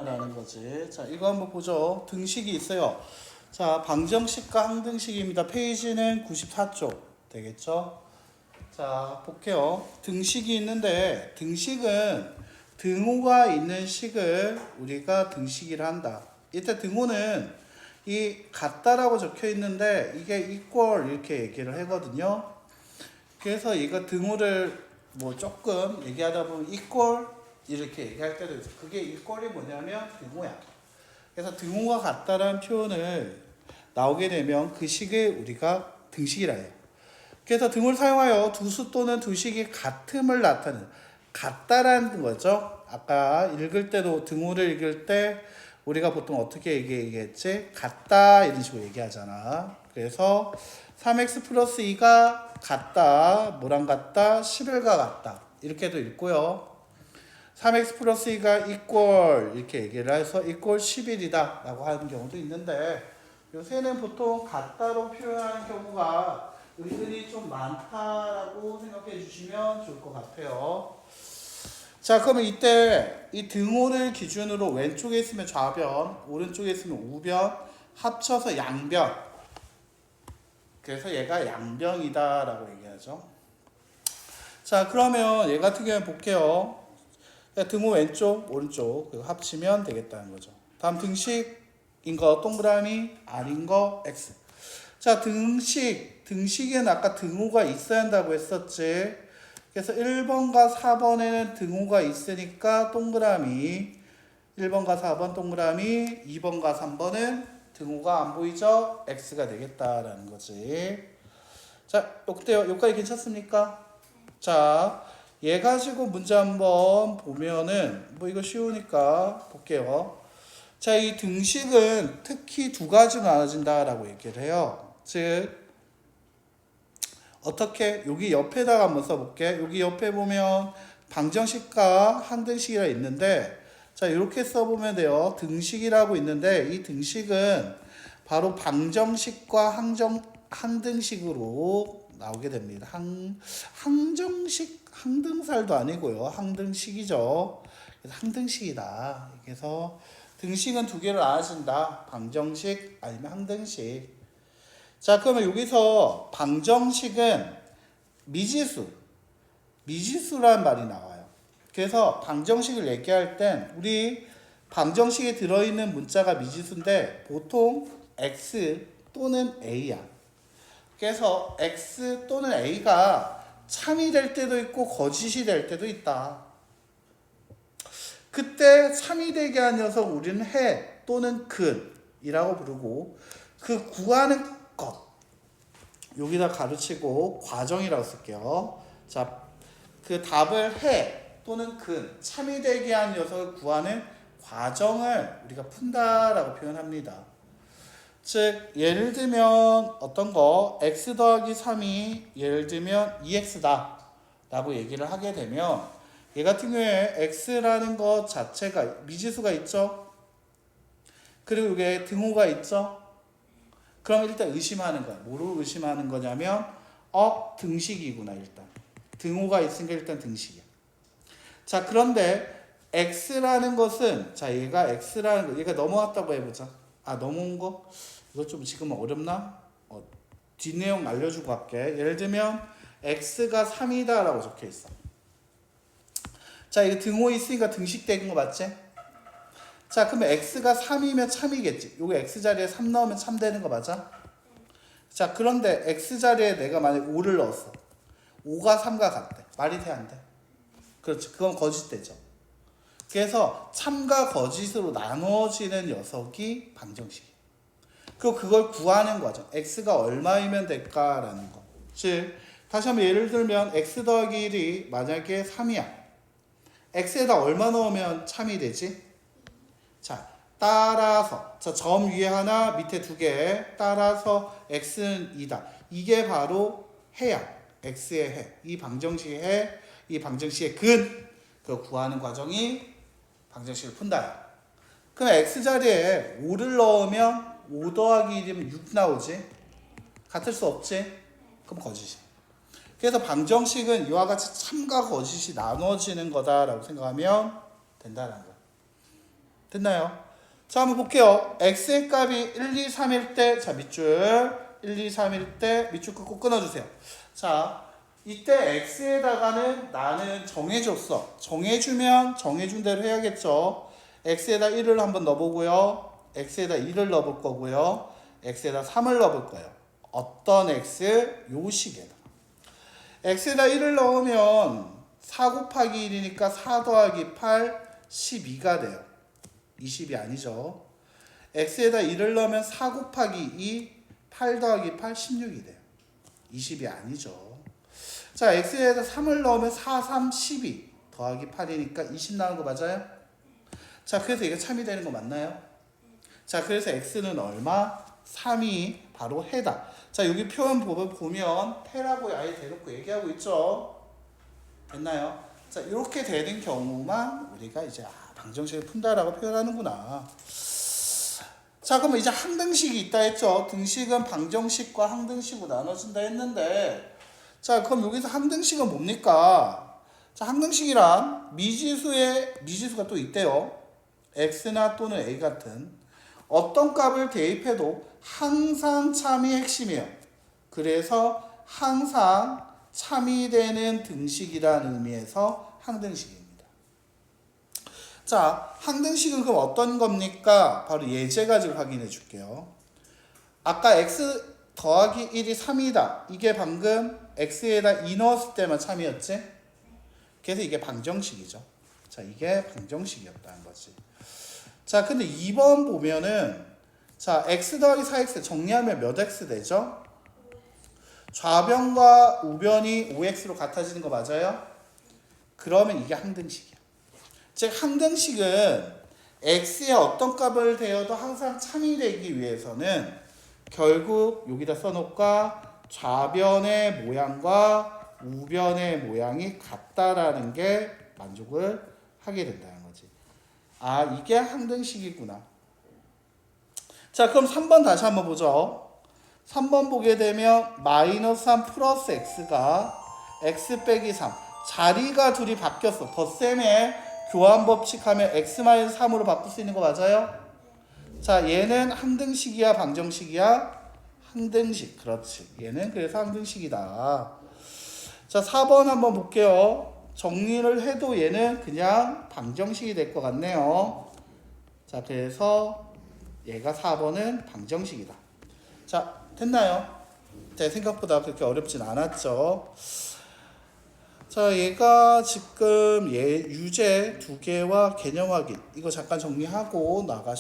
라는 거지. 자, 이거 한번 보죠. 등식이 있어요. 자, 방정식과 항등식입니다. 페이지는 94쪽 되겠죠? 자, 볼게요. 등식이 있는데 등식은 등호가 있는 식을 우리가 등식이라 한다. 이때 등호는 이 같다라고 적혀 있는데 이게 equal 이렇게 얘기를 하거든요. 그래서 이거 등호를 뭐 조금 얘기하다 보면 equal 이렇게 얘기할 때도 있어. 그게 equal이 뭐냐면 등호야. 그래서 등호가 같다라는 표현을 나오게 되면 그 식을 우리가 등식이라 해요. 그래서 등호를 사용하여 두 수 또는 두 식이 같음을 나타내는 같다라는 거죠. 아까 읽을 때도 등호를 읽을 때 우리가 보통 어떻게 얘기했지? 같다 이런 식으로 얘기하잖아. 그래서 3x 플러스 2가 같다. 뭐랑 같다? 11과 같다. 이렇게도 읽고요. 3x 플러스 2가 equal 이렇게 얘기를 해서 equal 11이다 라고 하는 경우도 있는데 요새는 보통 같다로 표현하는 경우가 은근히 좀 많다라고 생각해 주시면 좋을 것 같아요. 자, 그러면 이때 이 등호를 기준으로 왼쪽에 있으면 좌변, 오른쪽에 있으면 우변, 합쳐서 양변. 그래서 얘가 양변이다 라고 얘기하죠. 자, 그러면 얘 같은 경우에 볼게요. 등호 왼쪽, 오른쪽 그리고 합치면 되겠다는 거죠. 다음 등식인 거 동그라미, 아닌 거 x. 자, 등식에는 아까 등호가 있어야 한다고 했었지. 그래서 1번과 4번에는 등호가 있으니까 동그라미, 1번과 4번 동그라미, 2번과 3번은 등호가 안 보이죠? x가 되겠다라는 거지. 자, 어때요? 여기까지 괜찮습니까? 자, 얘 가지고 문제 한번 보면은 뭐 이거 쉬우니까 볼게요. 자, 이 등식은 특히 두 가지로 나눠진다라고 얘기를 해요. 즉 어떻게 여기 옆에다가 한번 써볼게. 여기 옆에 보면 방정식과 항등식이라 있는데 자, 이렇게 써보면 돼요. 등식이라고 있는데 이 등식은 바로 방정식과 항등식으로 나오게 됩니다. 항정식, 항등살도 아니고요. 항등식이죠. 그래서 항등식이다. 그래서 등식은 두 개로 나눠진다. 방정식 아니면 항등식. 자, 그러면 여기서 방정식은 미지수라는 말이 나와요. 그래서 방정식을 얘기할 땐 우리 방정식에 들어있는 문자가 미지수인데 보통 x 또는 a야. 그래서 x 또는 a가 참이 될 때도 있고 거짓이 될 때도 있다. 그때 참이 되게 한 녀석 우리는 해 또는 근이라고 부르고 그 구하는 것 여기다 가르치고 과정이라고 쓸게요. 자, 그 답을 해 또는 근 참이 되게 한 녀석을 구하는 과정을 우리가 푼다라고 표현합니다. 즉 예를 들면 어떤 거 x 더하기 3이 예를 들면 2x다 라고 얘기를 하게 되면 얘 같은 경우에 x라는 것 자체가 미지수가 있죠. 그리고 이게 등호가 있죠. 그럼 일단 의심하는 거야. 뭐로 의심하는 거냐면 등식이구나. 일단 등호가 있으니까 일단 등식이야. 자, 그런데 x라는 것은 자, 얘가 x라는 거 얘가 넘어왔다고 해보자. 넘어온 거? 이거 좀 지금 어렵나? 뒷내용 알려주고 할게. 예를 들면 x가 3이다 라고 적혀 있어. 자, 이거 등호 있으니까 등식된 거 맞지? 자, 그러면 x가 3이면 참이겠지. 요거 x 자리에 3 넣으면 참 되는 거 맞아? 자, 그런데 x 자리에 내가 만약 5를 넣었어. 5가 3과 같대. 말이 돼, 안 돼? 그렇지. 그건 거짓되죠. 그래서 참과 거짓으로 나눠지는 녀석이 방정식이에요. 그리고 그걸 구하는 거죠. x가 얼마이면 될까라는 거. 즉 다시 한번 예를 들면 x 더하기 1이 만약에 3이야. x에다 얼마 넣으면 참이 되지? 자, 따라서 자, 점 위에 하나 밑에 두 개 따라서 x는 2다. 이게 바로 해야 x의 해. 이 방정식의 해. 이 방정식의 근. 그 구하는 과정이 방정식을 푼다. 그럼 x자리에 5를 넣으면 5 더하기 1이면 6 나오지? 같을 수 없지? 그럼 거짓이. 그래서 방정식은 이와 같이 참과 거짓이 나눠지는 거다라고 생각하면 된다는 거야. 됐나요? 자, 한번 볼게요. x의 값이 1, 2, 3일 때, 자, 밑줄 1, 2, 3일 때 밑줄 끄고 끊어주세요. 자, 이때 x에다가는 나는 정해줬어. 정해주면 정해준 대로 해야겠죠. x에다 1을 한번 넣어보고요. x에다 2를 넣어볼 거고요. x에다 3을 넣어볼 거예요. 어떤 x? 요 식에다. x에다 1을 넣으면 4 곱하기 1이니까 4 더하기 8, 12가 돼요. 20이 아니죠. x에다 1을 넣으면 4 곱하기 2, 8 더하기 8, 16이 돼요. 20이 아니죠. 자, x에다 3을 넣으면 4, 3, 12 더하기 8이니까 20 나오는 거 맞아요? 자, 그래서 이게 참이 되는 거 맞나요? 자, 그래서 x는 얼마? 3이 바로 해다. 자, 여기 표현 보면 패라고 아예 대놓고 얘기하고 있죠. 됐나요? 자, 이렇게 되는 경우만 우리가 이제 방정식을 푼다라고 표현하는구나. 자, 그러면 이제 항등식이 있다 했죠. 등식은 방정식과 항등식으로 나눠진다 했는데, 자, 그럼 여기서 항등식은 뭡니까? 자, 항등식이란 미지수가 또 있대요. x나 또는 a 같은 어떤 값을 대입해도 항상 참이 핵심이에요. 그래서 항상 참이 되는 등식이라는 의미에서 항등식입니다. 자, 항등식은 그럼 어떤 겁니까? 바로 예제 가지고 확인해 줄게요. 아까 x 더하기 1이 3이다. 이게 방금 x에다 2 넣었을 때만 참이었지? 그래서 이게 방정식이죠. 자, 이게 방정식이었다는 거지. 자, 근데 2번 보면은, 자, x 더하기 4x 정리하면 몇 x 되죠? 좌변과 우변이 5x로 같아지는 거 맞아요? 그러면 이게 항등식이야. 즉, 항등식은 x의 어떤 값을 대어도 항상 참이 되기 위해서는 결국 여기다 써놓을까? 좌변의 모양과 우변의 모양이 같다라는 게 만족을 하게 된다는 거지. 아, 이게 항등식이구나. 자, 그럼 3번 다시 한번 보죠. 3번 보게 되면 마이너스 3 플러스 x가 x 빼기 3. 자리가 둘이 바뀌었어. 덧셈의 교환 법칙 하면 x-3으로 바꿀 수 있는 거 맞아요? 자, 얘는 항등식이야, 방정식이야? 항등식. 그렇지. 얘는 그래서 항등식이다. 자, 4번 한번 볼게요. 정리를 해도 얘는 그냥 방정식이 될 것 같네요. 자, 그래서 얘가 4번은 방정식이다. 자, 됐나요? 제 생각보다 그렇게 어렵진 않았죠. 자, 얘가 지금 유제 2개와 개념 확인 이거 잠깐 정리하고 나가